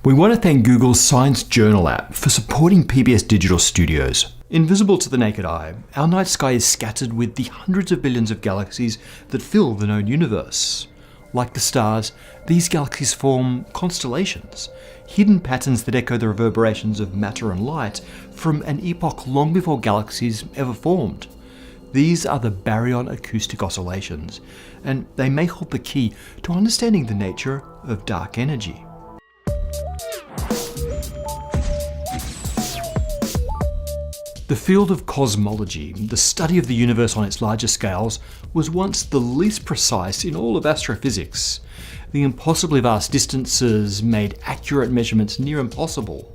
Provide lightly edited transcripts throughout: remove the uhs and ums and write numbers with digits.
We want to thank Google's Science Journal app for supporting PBS Digital Studios. Invisible to the naked eye, our night sky is scattered with the hundreds of billions of galaxies that fill the known universe. Like the stars, these galaxies form constellations, hidden patterns that echo the reverberations of matter and light from an epoch long before galaxies ever formed. These are the baryon acoustic oscillations, and they may hold the key to understanding the nature of dark energy. The field of cosmology, the study of the universe on its larger scales, was once the least precise in all of astrophysics. The impossibly vast distances made accurate measurements near impossible.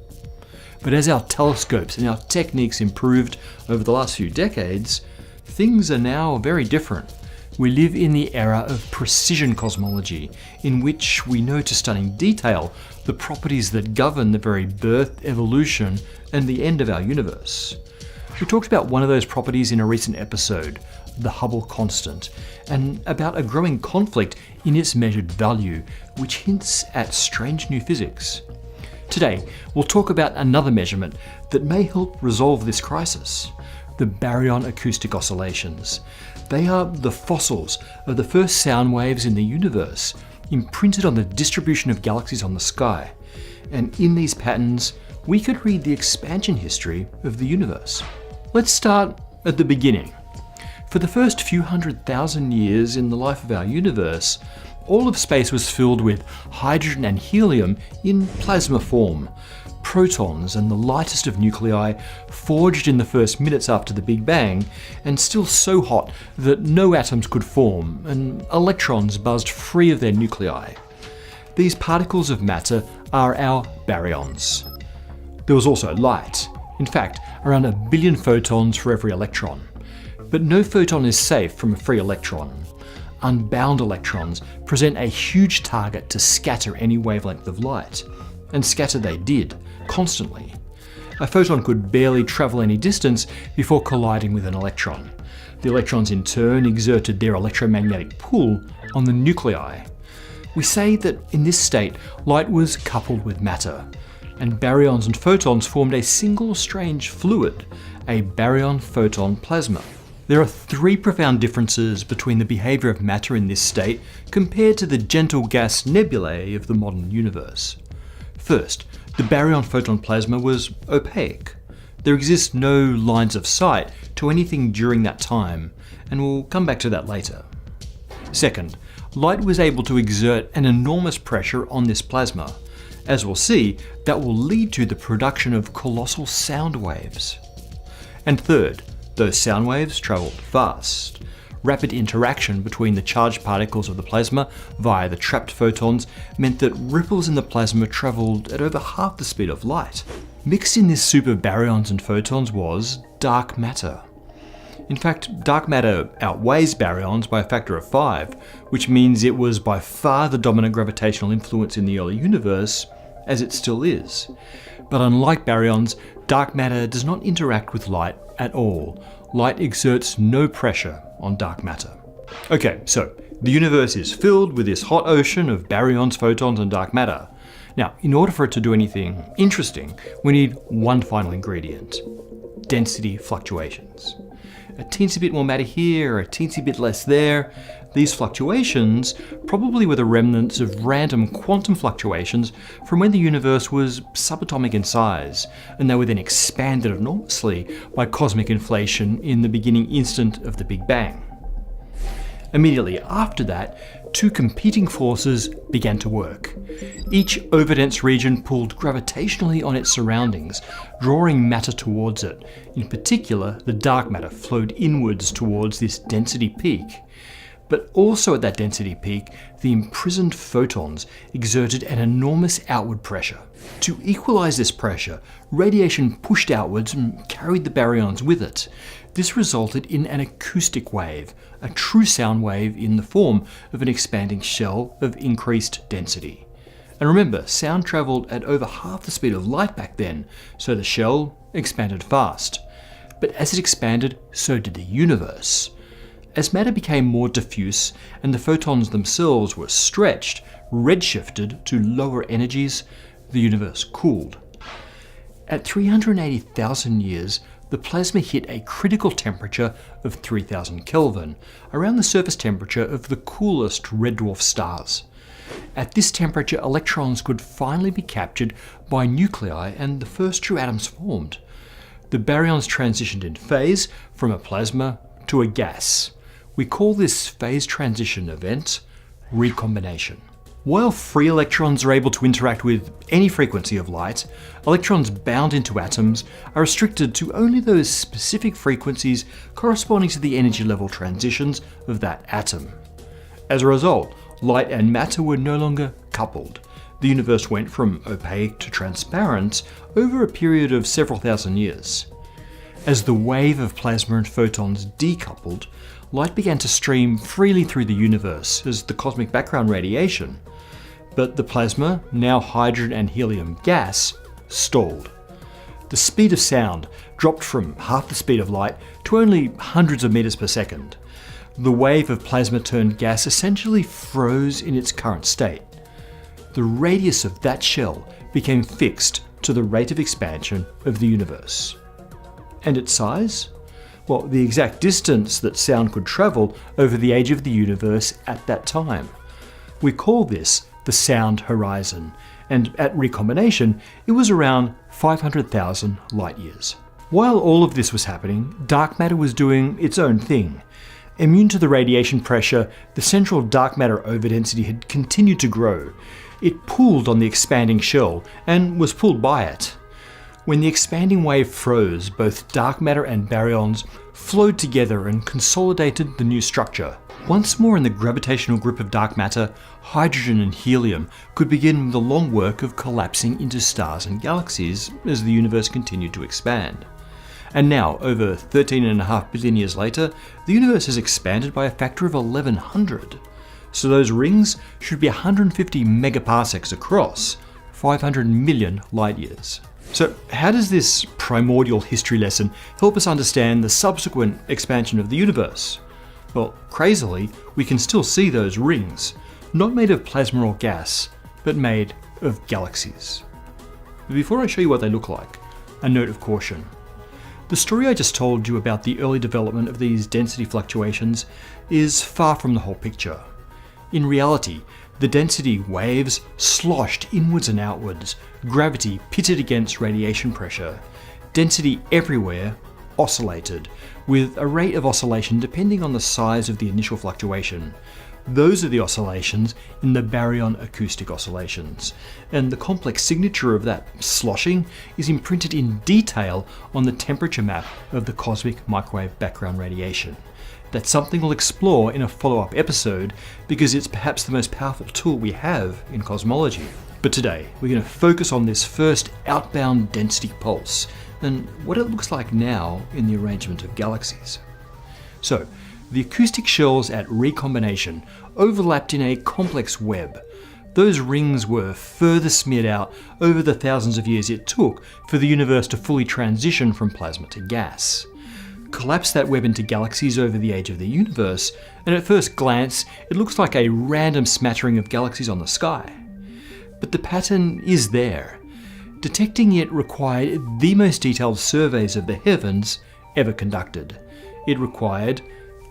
But as our telescopes and our techniques improved over the last few decades, things are now very different. We live in the era of precision cosmology, in which we know to stunning detail the properties that govern the very birth, evolution, and the end of our universe. We talked about one of those properties in a recent episode, the Hubble constant, and about a growing conflict in its measured value, which hints at strange new physics. Today, we'll talk about another measurement that may help resolve this crisis, the baryon acoustic oscillations. They are the fossils of the first sound waves in the universe, imprinted on the distribution of galaxies on the sky. And in these patterns, we could read the expansion history of the universe. Let's start at the beginning. For the first few 100,000 years in the life of our universe, all of space was filled with hydrogen and helium in plasma form. Protons and the lightest of nuclei forged in the first minutes after the Big Bang, and still so hot that no atoms could form, and electrons buzzed free of their nuclei. These particles of matter are our baryons. There was also light. In fact, around 1 billion photons for every electron. But no photon is safe from a free electron. Unbound electrons present a huge target to scatter any wavelength of light. And scatter they did, constantly. A photon could barely travel any distance before colliding with an electron. The electrons in turn exerted their electromagnetic pull on the nuclei. We say that in this state, light was coupled with matter, and baryons and photons formed a single strange fluid, a baryon-photon plasma. There are 3 profound differences between the behaviour of matter in this state compared to the gentle gas nebulae of the modern universe. First, the baryon-photon plasma was opaque. There exist no lines of sight to anything during that time, and we'll come back to that later. Second, light was able to exert an enormous pressure on this plasma. As we'll see, that will lead to the production of colossal sound waves. And third, those sound waves travelled fast. Rapid interaction between the charged particles of the plasma via the trapped photons meant that ripples in the plasma travelled at over half the speed of light. Mixed in this soup of baryons and photons was dark matter. In fact, dark matter outweighs baryons by a factor of 5, which means it was by far the dominant gravitational influence in the early universe, as it still is. But unlike baryons, dark matter does not interact with light at all. Light exerts no pressure on dark matter. Okay, so the universe is filled with this hot ocean of baryons, photons, and dark matter. Now, in order for it to do anything interesting, we need one final ingredient: density fluctuations. A teensy bit more matter here, a teensy bit less there. These fluctuations probably were the remnants of random quantum fluctuations from when the universe was subatomic in size, and they were then expanded enormously by cosmic inflation in the beginning instant of the Big Bang. Immediately after that, 2 competing forces began to work. Each overdense region pulled gravitationally on its surroundings, drawing matter towards it. In particular, the dark matter flowed inwards towards this density peak. But also at that density peak, the imprisoned photons exerted an enormous outward pressure. To equalize this pressure, radiation pushed outwards and carried the baryons with it. This resulted in an acoustic wave, a true sound wave in the form of an expanding shell of increased density. And remember, sound travelled at over half the speed of light back then, so the shell expanded fast. But as it expanded, so did the universe. As matter became more diffuse and the photons themselves were stretched, redshifted to lower energies, the universe cooled. At 380,000 years, the plasma hit a critical temperature of 3000 Kelvin, around the surface temperature of the coolest red dwarf stars. At this temperature, electrons could finally be captured by nuclei and the first true atoms formed. The baryons transitioned in phase from a plasma to a gas. We call this phase transition event recombination. While free electrons are able to interact with any frequency of light, electrons bound into atoms are restricted to only those specific frequencies corresponding to the energy level transitions of that atom. As a result, light and matter were no longer coupled. The universe went from opaque to transparent over a period of several thousand years. As the wave of plasma and photons decoupled, light began to stream freely through the universe as the cosmic background radiation. But the plasma, now hydrogen and helium gas, stalled. The speed of sound dropped from half the speed of light to only hundreds of meters per second. The wave of plasma turned gas essentially froze in its current state. The radius of that shell became fixed to the rate of expansion of the universe. And its size? Well, the exact distance that sound could travel over the age of the universe at that time. We call this the sound horizon, and at recombination, it was around 500,000 light years. While all of this was happening, dark matter was doing its own thing. Immune to the radiation pressure, the central dark matter overdensity had continued to grow. It pulled on the expanding shell and was pulled by it. When the expanding wave froze, both dark matter and baryons flowed together and consolidated the new structure. Once more in the gravitational grip of dark matter, hydrogen and helium could begin the long work of collapsing into stars and galaxies as the universe continued to expand. And now, over 13.5 billion years later, the universe has expanded by a factor of 1100. So those rings should be 150 megaparsecs across, 500 million light years. So how does this primordial history lesson help us understand the subsequent expansion of the universe? Well, crazily, we can still see those rings, not made of plasma or gas, but made of galaxies. But before I show you what they look like, a note of caution. The story I just told you about the early development of these density fluctuations is far from the whole picture. In reality, the density waves sloshed inwards and outwards, gravity pitted against radiation pressure. Density everywhere oscillated, with a rate of oscillation depending on the size of the initial fluctuation. Those are the oscillations in the baryon acoustic oscillations, and the complex signature of that sloshing is imprinted in detail on the temperature map of the cosmic microwave background radiation. That's something we'll explore in a follow-up episode because it's perhaps the most powerful tool we have in cosmology. But today, we're going to focus on this first outbound density pulse and what it looks like now in the arrangement of galaxies. So, the acoustic shells at recombination overlapped in a complex web. Those rings were further smeared out over the thousands of years it took for the universe to fully transition from plasma to gas. Collapse that web into galaxies over the age of the universe, and at first glance, it looks like a random smattering of galaxies on the sky. But the pattern is there. Detecting it required the most detailed surveys of the heavens ever conducted. It required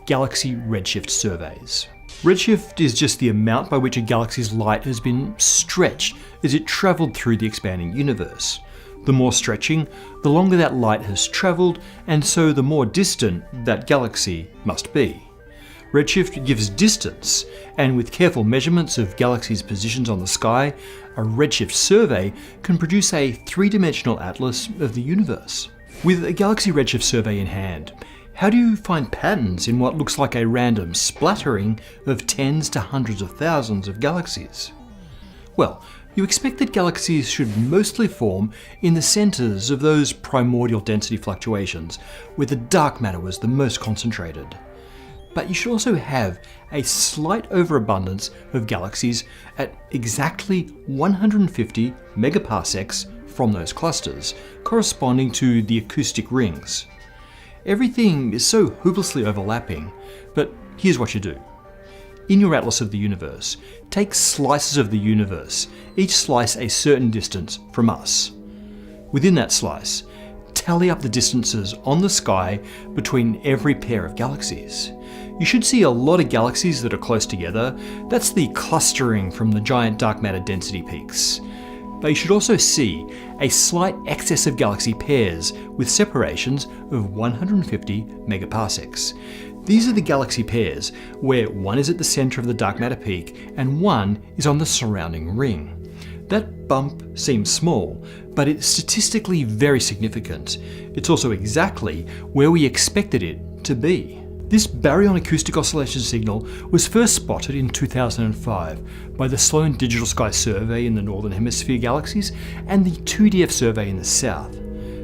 galaxy redshift surveys. Redshift is just the amount by which a galaxy's light has been stretched as it travelled through the expanding universe. The more stretching, the longer that light has travelled, and so the more distant that galaxy must be. Redshift gives distance, and with careful measurements of galaxies' positions on the sky, a redshift survey can produce a three-dimensional atlas of the universe. With a galaxy redshift survey in hand, how do you find patterns in what looks like a random splattering of tens to hundreds of thousands of galaxies? Well, you expect that galaxies should mostly form in the centres of those primordial density fluctuations, where the dark matter was the most concentrated. But you should also have a slight overabundance of galaxies at exactly 150 megaparsecs from those clusters, corresponding to the acoustic rings. Everything is so hopelessly overlapping, but here's what you do. In your atlas of the universe, take slices of the universe, each slice a certain distance from us. Within that slice, tally up the distances on the sky between every pair of galaxies. You should see a lot of galaxies that are close together. That's the clustering from the giant dark matter density peaks. But you should also see a slight excess of galaxy pairs with separations of 150 megaparsecs. These are the galaxy pairs where one is at the center of the dark matter peak and one is on the surrounding ring. That bump seems small, but it's statistically very significant. It's also exactly where we expected it to be. This baryon acoustic oscillation signal was first spotted in 2005 by the Sloan Digital Sky Survey in the Northern Hemisphere galaxies and the 2DF survey in the south.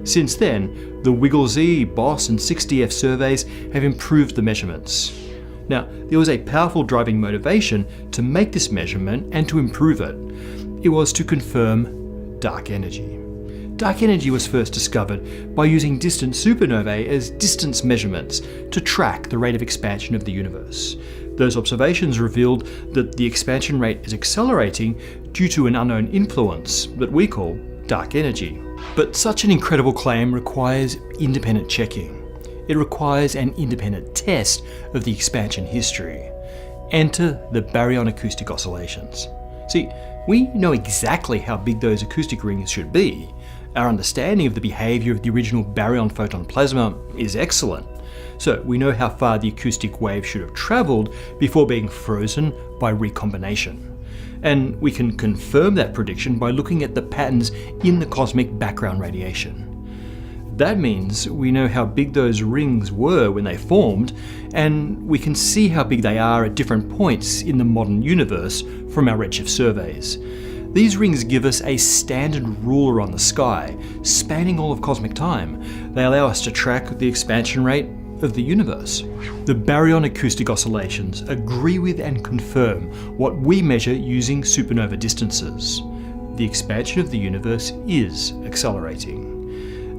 Since then, the WiggleZ, BOSS and 6DF surveys have improved the measurements. Now, there was a powerful driving motivation to make this measurement and to improve it. It was to confirm dark energy. Dark energy was first discovered by using distant supernovae as distance measurements to track the rate of expansion of the universe. Those observations revealed that the expansion rate is accelerating due to an unknown influence that we call dark energy. But such an incredible claim requires independent checking. It requires an independent test of the expansion history. Enter the baryon acoustic oscillations. See, we know exactly how big those acoustic rings should be. Our understanding of the behavior of the original baryon photon plasma is excellent. So we know how far the acoustic wave should have traveled before being frozen by recombination. And we can confirm that prediction by looking at the patterns in the cosmic background radiation. That means we know how big those rings were when they formed, and we can see how big they are at different points in the modern universe from our redshift surveys. These rings give us a standard ruler on the sky, spanning all of cosmic time. They allow us to track the expansion rate of the universe. The baryon acoustic oscillations agree with and confirm what we measure using supernova distances. The expansion of the universe is accelerating.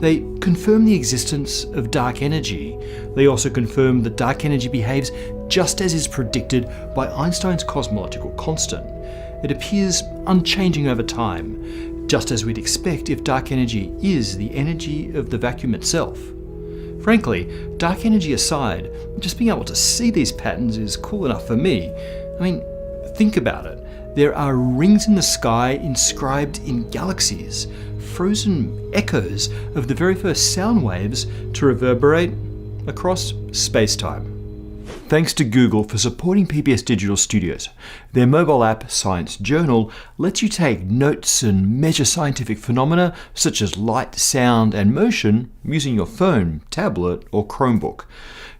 They confirm the existence of dark energy. They also confirm that dark energy behaves just as is predicted by Einstein's cosmological constant. It appears unchanging over time, just as we'd expect if dark energy is the energy of the vacuum itself. Frankly, dark energy aside, just being able to see these patterns is cool enough for me. I mean, think about it. There are rings in the sky inscribed in galaxies, frozen echoes of the very first sound waves to reverberate across space-time. Thanks to Google for supporting PBS Digital Studios. Their mobile app, Science Journal, lets you take notes and measure scientific phenomena such as light, sound, and motion using your phone, tablet, or Chromebook.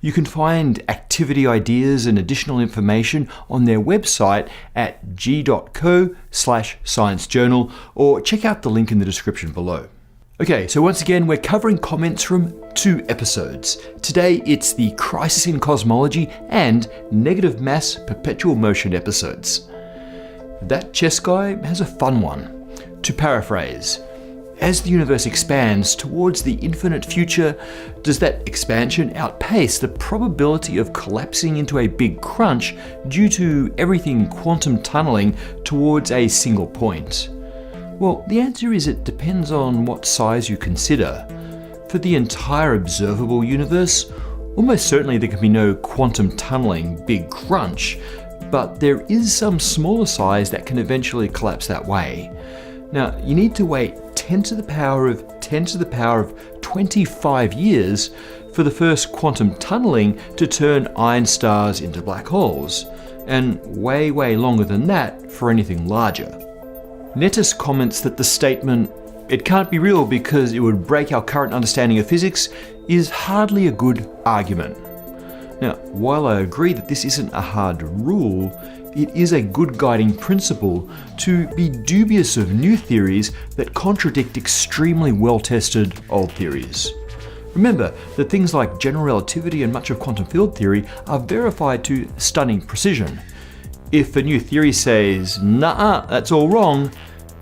You can find activity ideas and additional information on their website at g.co/sciencejournal, or check out the link in the description below. Okay, so once again, we're covering comments from 2 episodes. Today, it's the Crisis in Cosmology and Negative Mass Perpetual Motion episodes. That chess guy has a fun one. To paraphrase, as the universe expands towards the infinite future, does that expansion outpace the probability of collapsing into a big crunch due to everything quantum tunneling towards a single point? Well, the answer is it depends on what size you consider. For the entire observable universe, almost certainly there can be no quantum tunneling big crunch, but there is some smaller size that can eventually collapse that way. Now, you need to wait 10 to the power of 10 to the power of 25 years for the first quantum tunneling to turn iron stars into black holes, and way longer than that for anything larger. Nettis comments that the statement, "It can't be real because it would break our current understanding of physics," is hardly a good argument. Now, while I agree that this isn't a hard rule, it is a good guiding principle to be dubious of new theories that contradict extremely well-tested old theories. Remember that things like general relativity and much of quantum field theory are verified to stunning precision. If a new theory says, "Nah, that's all wrong,"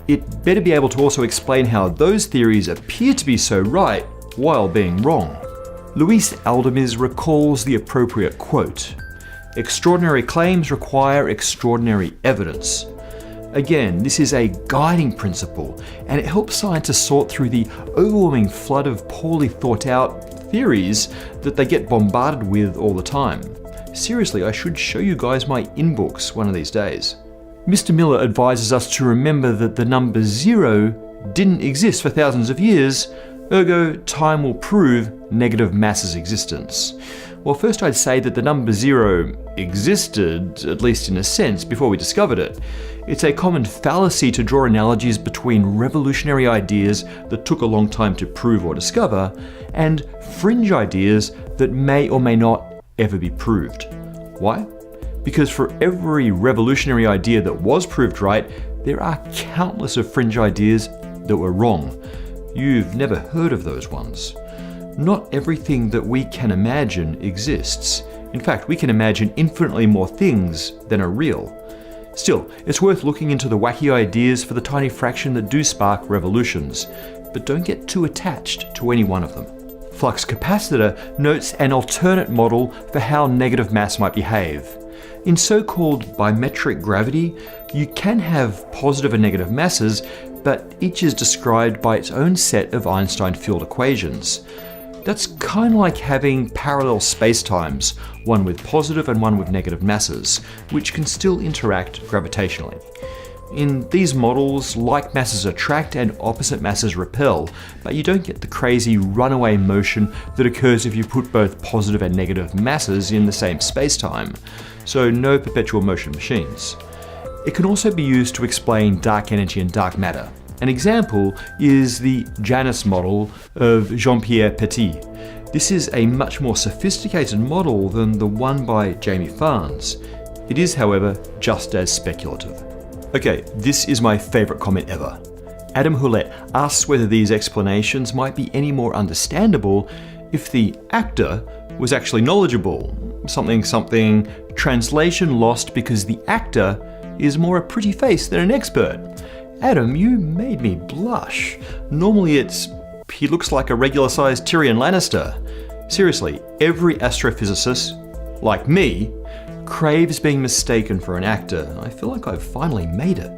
it better be able to also explain how those theories appear to be so right while being wrong. Luis Aldemiz recalls the appropriate quote, Extraordinary claims require extraordinary evidence. Again, this is a guiding principle, and it helps scientists sort through the overwhelming flood of poorly thought out theories that they get bombarded with all the time. Seriously, I should show you guys my inbooks one of these days. Mr. Miller advises us to remember that the number 0 didn't exist for thousands of years, ergo time will prove negative mass's existence. Well, first I'd say that the number 0 existed, at least in a sense, before we discovered it. It's a common fallacy to draw analogies between revolutionary ideas that took a long time to prove or discover, and fringe ideas that may or may not ever be proved. Why? Because for every revolutionary idea that was proved right, there are countless of fringe ideas that were wrong. You've never heard of those ones. Not everything that we can imagine exists. In fact, we can imagine infinitely more things than are real. Still, it's worth looking into the wacky ideas for the tiny fraction that do spark revolutions, but don't get too attached to any one of them. Flux capacitor notes an alternate model for how negative mass might behave. In so-called bimetric gravity, you can have positive and negative masses, but each is described by its own set of Einstein field equations. That's kind of like having parallel spacetimes, one with positive and one with negative masses, which can still interact gravitationally. In these models, like masses attract and opposite masses repel, but you don't get the crazy runaway motion that occurs if you put both positive and negative masses in the same spacetime, so no perpetual motion machines. It can also be used to explain dark energy and dark matter. An example is the Janus model of Jean-Pierre Petit. This is a much more sophisticated model than the one by Jamie Farnes. It is, however, just as speculative. Okay, this is my favourite comment ever. Adam Houellette asks whether these explanations might be any more understandable if the actor was actually knowledgeable. Something, translation lost because the actor is more a pretty face than an expert. Adam, you made me blush. Normally it's, he looks like a regular-sized Tyrion Lannister. Seriously, every astrophysicist, like me, craves being mistaken for an actor. I feel like I've finally made it.